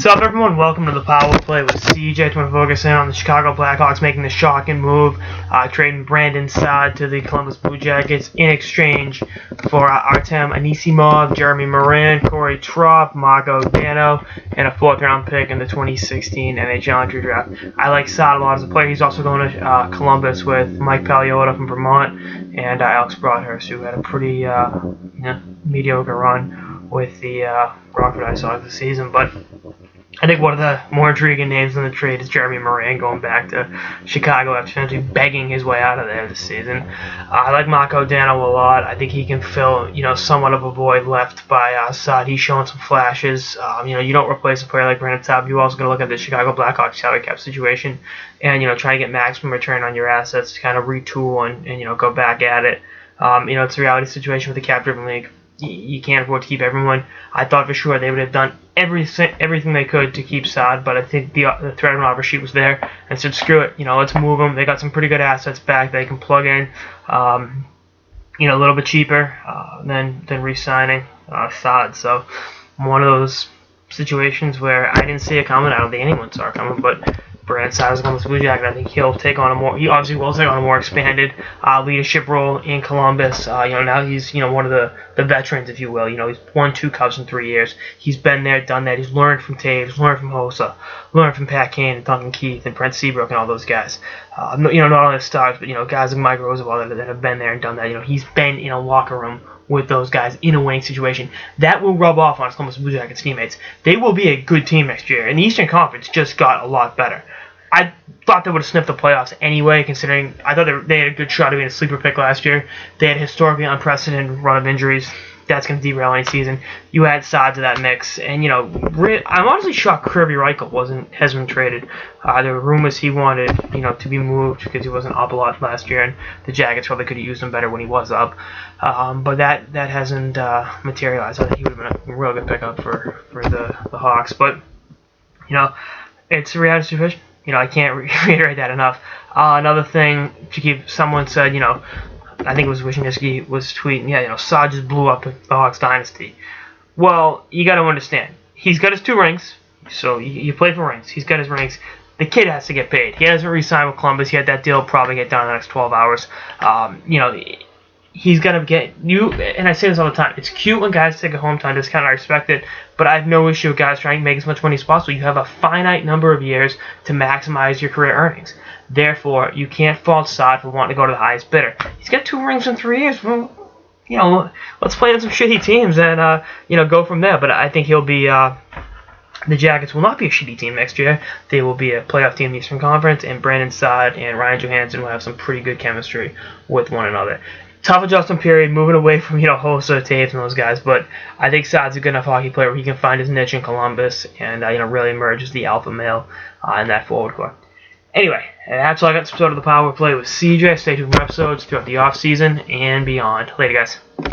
What's up, everyone? Welcome to the Power Play with CJ. To focus in on the Chicago Blackhawks making the shocking move, trading Brandon Saad to the Columbus Blue Jackets in exchange for Artem Anisimov, Jeremy Morin, Corey Trop, Marco Dano, and a 4th-round pick in the 2016 NHL entry draft. I like Saad a lot as a player. He's also going to Columbus with Mike Paliotta from Vermont and Alex Broadhurst, who had a pretty mediocre run with the Rockford Ice Dogs this season, but I think one of the more intriguing names in the trade is Jeremy Morin going back to Chicago after essentially begging his way out of there this season. I like Marco Dano a lot. I think he can fill, somewhat of a void left by Saad. He's showing some flashes. You don't replace a player like Brandon Saad. You're also going to look at the Chicago Blackhawks salary cap situation and, try to get maximum return on your assets to kind of retool and go back at it. It's a reality situation with the cap-driven league. You can't afford to keep everyone. I thought for sure they would have done everything they could to keep Saad, but I think the threat on offer sheet was there and said, screw it, let's move them. They got some pretty good assets back they can plug in, a little bit cheaper than re-signing Saad. So one of those situations where I didn't see it coming. I don't think anyone saw it coming, but Brandon Saad is on the Blue Jacket. I think he obviously will take on a more expanded leadership role in Columbus. Now he's, one of the veterans, if you will. He's won 2 Cups in 3 years. He's been there, done that. He's learned from Taves, learned from Hossa, learned from Pat Kane and Duncan Keith and Brent Seabrook and all those guys. Not only the stars, but, guys like Mike Roosevelt that have been there and done that. He's been in a locker room with those guys in a winning situation. That will rub off on his Columbus Blue Jackets teammates. They will be a good team next year. And the Eastern Conference just got a lot better. I thought they would have sniffed the playoffs anyway, considering I thought they had a good shot of being a sleeper pick last year. They had a historically unprecedented run of injuries. That's going to derail any season. You add Saad to that mix, and I'm honestly shocked Kirby Reichel hasn't been traded. There were rumors he wanted to be moved because he wasn't up a lot last year, and the Jackets probably could have used him better when he was up. But that hasn't materialized. I think he would have been a real good pickup for the Hawks. But it's a reality situation. I can't reiterate that enough. Another thing to keep, someone said, I think it was Wisniewski was tweeting, Saad just blew up the Hawks dynasty. Well, you got to understand, he's got his 2 rings, so you play for rings. He's got his rings. The kid has to get paid. He hasn't re-signed with Columbus. He had that deal probably get done in the next 12 hours. He's going to get you, and I say this all the time, it's cute when guys take a hometown discount, I respect it, but I have no issue with guys trying to make as much money as possible. You have a finite number of years to maximize your career earnings. Therefore, you can't fault Saad for wanting to go to the highest bidder. He's got 2 rings in 3 years. Well, let's play on some shitty teams and, go from there. But I think he'll be, the Jackets will not be a shitty team next year. They will be a playoff team in the Eastern Conference, and Brandon Saad and Ryan Johansson will have some pretty good chemistry with one another. Tough adjustment period, moving away from, Hossa, Taves, and those guys, but I think Saad's a good enough hockey player where he can find his niche in Columbus and, really emerge as the alpha male in that forward core. Anyway, that's all I got this episode of the Power Play with CJ. Stay tuned for episodes throughout the offseason and beyond. Later, guys.